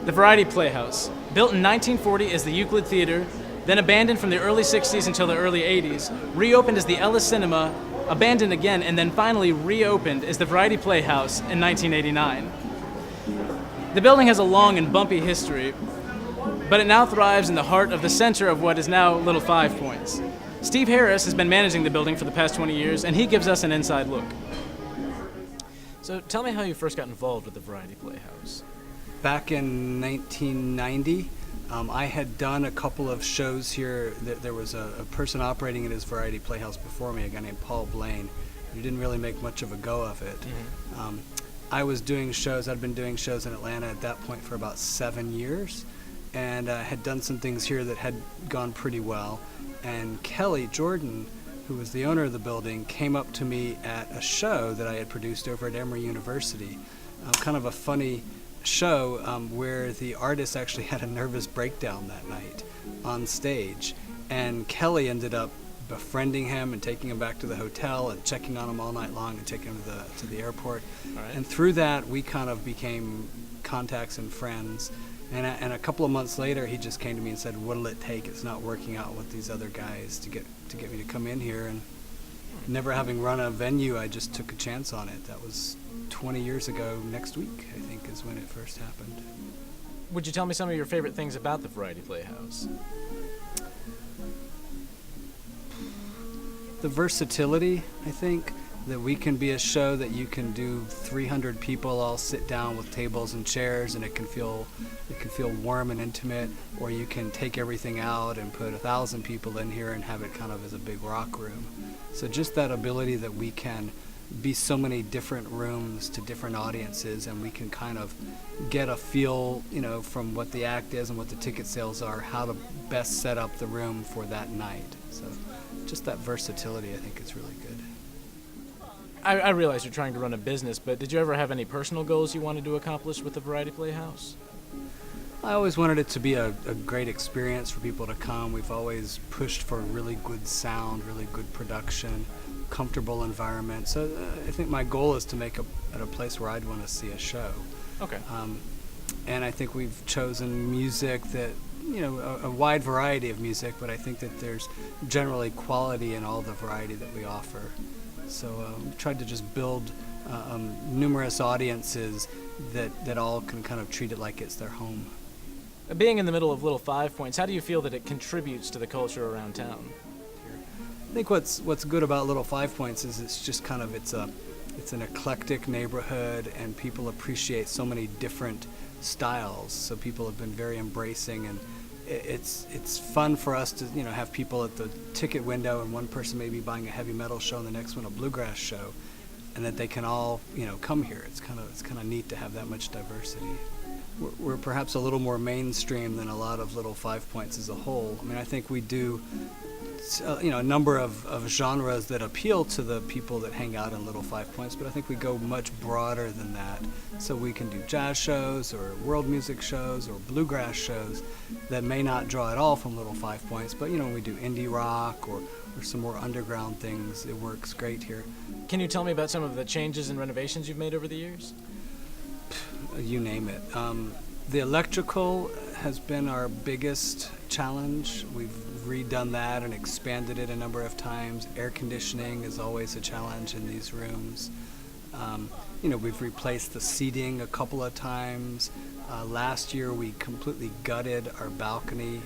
The Variety Playhouse, built in 1940 as the Euclid Theater, then abandoned from the early 60s until the early 80s, reopened as the Ellis Cinema, abandoned again, and then finally reopened as the Variety Playhouse in 1989. The building has a long and bumpy history, but it now thrives in the heart of the center of what is now Little Five Points. Steve Harris has been managing the building for the past 20 years, and he gives us an inside look. So tell me how you first got involved with the Variety Playhouse. Back in 1990, I had done a couple of shows here. There was a person operating at his Variety Playhouse before me, a guy named Paul Blaine, who didn't really make much of a go of it. Mm-hmm. I was doing shows. I'd been doing shows in Atlanta at that point for about 7 years, and had done some things here that had gone pretty well. And Kelly Jordan, who was the owner of the building, came up to me at a show that I had produced over at Emory University. Kind of a funny show where the artist actually had a nervous breakdown that night on stage, and Kelly ended up befriending him and taking him back to the hotel and checking on him all night long and taking him to the airport. Right. And through that we kind of became contacts and friends, and a couple of months later he just came to me and said, what'll it take? It's not working out with these other guys to get me to come in here. And never having run a venue, I just took a chance on it. That was 20 years ago next week, I think, is when it first happened. Would you tell me some of your favorite things about the Variety Playhouse? The versatility, I think, that we can be a show that you can do 300 people all sit down with tables and chairs, and it can feel warm and intimate, or you can take everything out and put 1,000 people in here and have it kind of as a big rock room. So just that ability that we can be so many different rooms to different audiences, and we can kind of get a feel, from what the act is and what the ticket sales are, how to best set up the room for that night. So just that versatility, I think, is really good. I realize you're trying to run a business, but did you ever have any personal goals you wanted to accomplish with the Variety Playhouse? I always wanted it to be a great experience for people to come. We've always pushed for really good sound, really good production, comfortable environment. So I think my goal is to make a place where I'd want to see a show. Okay. And I think we've chosen music that, a wide variety of music, but I think that there's generally quality in all the variety that we offer. So we tried to just build numerous audiences that all can kind of treat it like it's their home. Being in the middle of Little Five Points, how do you feel that it contributes to the culture around town? I think what's good about Little Five Points is it's just kind of it's an eclectic neighborhood, and people appreciate so many different styles. So people have been very embracing, and it's fun for us to have people at the ticket window, and one person may be buying a heavy metal show and the next one a bluegrass show, and that they can all come here. It's kind of neat to have that much diversity. We're perhaps a little more mainstream than a lot of Little Five Points as a whole. I mean, I think we do a number of genres that appeal to the people that hang out in Little Five Points, but I think we go much broader than that. So we can do jazz shows or world music shows or bluegrass shows that may not draw at all from Little Five Points, but when we do indie rock or some more underground things, it works great here. Can you tell me about some of the changes and renovations you've made over the years? You name it. The electrical has been our biggest challenge. We've redone that and expanded it a number of times. Air conditioning is always a challenge in these rooms. We've replaced the seating a couple of times. Last year we completely gutted our balcony.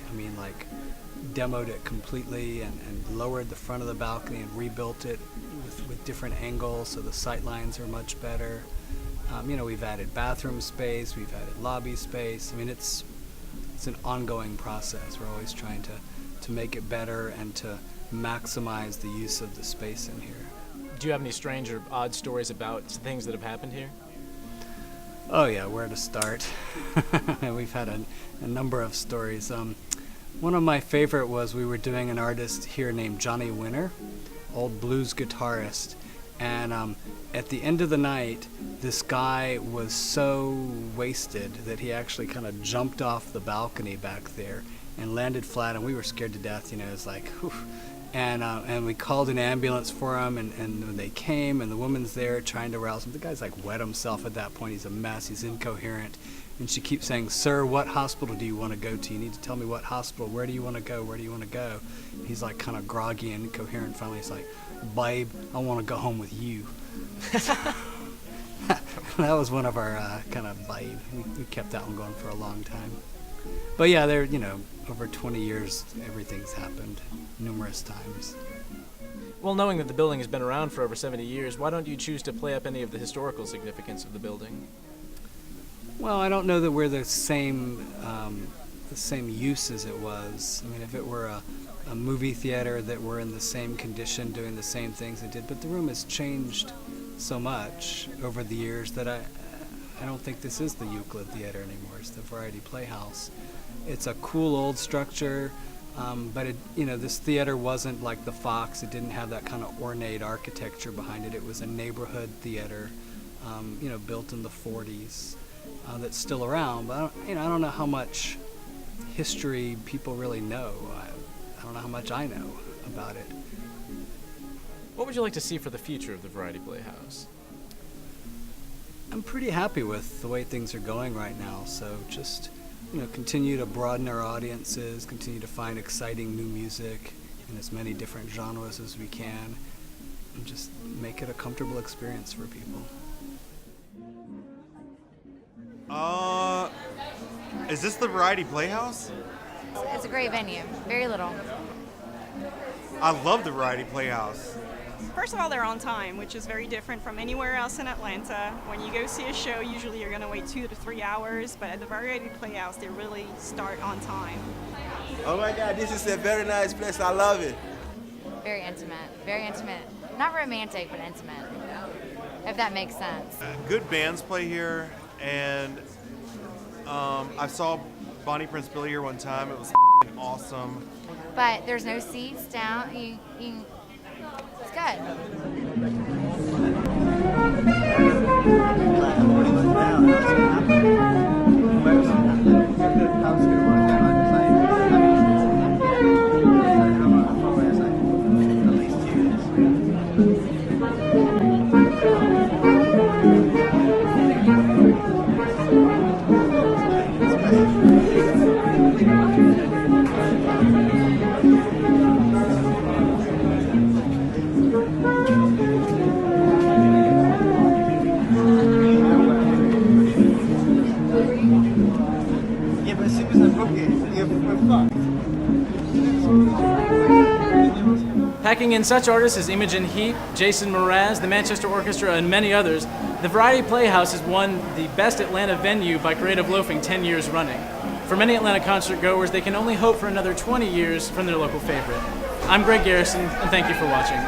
Demoed it completely and lowered the front of the balcony and rebuilt it with different angles, so the sight lines are much better. We've added bathroom space, we've added lobby space. I mean, it's an ongoing process. We're always trying to make it better and to maximize the use of the space in here. Do you have any strange or odd stories about things that have happened here? Oh yeah, where to start? We've had a number of stories. One of my favorite was we were doing an artist here named Johnny Winter, old blues guitarist, and at the end of the night, this guy was so wasted that he actually kind of jumped off the balcony back there and landed flat, and we were scared to death. It was like, whew. And we called an ambulance for him, and when they came, and the woman's there trying to rouse him. The guy's like wet himself at that point. He's a mess. He's incoherent. And she keeps saying, "Sir, what hospital do you want to go to? You need to tell me what hospital. Where do you want to go? Where do you want to go?" And he's like kind of groggy and incoherent. Finally, he's like, "Babe, I want to go home with you." That was one of our kind of babe. We kept that one going for a long time. But yeah, over 20 years, everything's happened numerous times. Well, knowing that the building has been around for over 70 years, why don't you choose to play up any of the historical significance of the building? Well, I don't know that we're the same use as it was. I mean, if it were a movie theater that were in the same condition, doing the same things it did, but the room has changed so much over the years that I don't think this is the Euclid Theater anymore. It's the Variety Playhouse. It's a cool old structure, but this theater wasn't like the Fox. It didn't have that kind of ornate architecture behind it. It was a neighborhood theater, built in the 40s, that's still around. But I don't know how much history people really know. I don't know how much I know about it. What would you like to see for the future of the Variety Playhouse? I'm pretty happy with the way things are going right now, so just continue to broaden our audiences, continue to find exciting new music in as many different genres as we can, and just make it a comfortable experience for people. Is this the Variety Playhouse? It's a great venue. Very little. I love the Variety Playhouse. First of all, they're on time, which is very different from anywhere else in Atlanta. When you go see a show, usually you're going to wait 2 to 3 hours, but at the Variety Playhouse, they really start on time. Oh my God, this is a very nice place. I love it. Very intimate. Very intimate. Not romantic, but intimate. If that makes sense. Good bands play here, and I saw Bonnie Prince Billy here one time. It was awesome. But there's no seats down. It's good. Packing in such artists as Imogen Heap, Jason Mraz, the Manchester Orchestra, and many others, the Variety Playhouse has won the Best Atlanta Venue by Creative Loafing 10 years running. For many Atlanta concert goers, they can only hope for another 20 years from their local favorite. I'm Greg Garrison, and thank you for watching.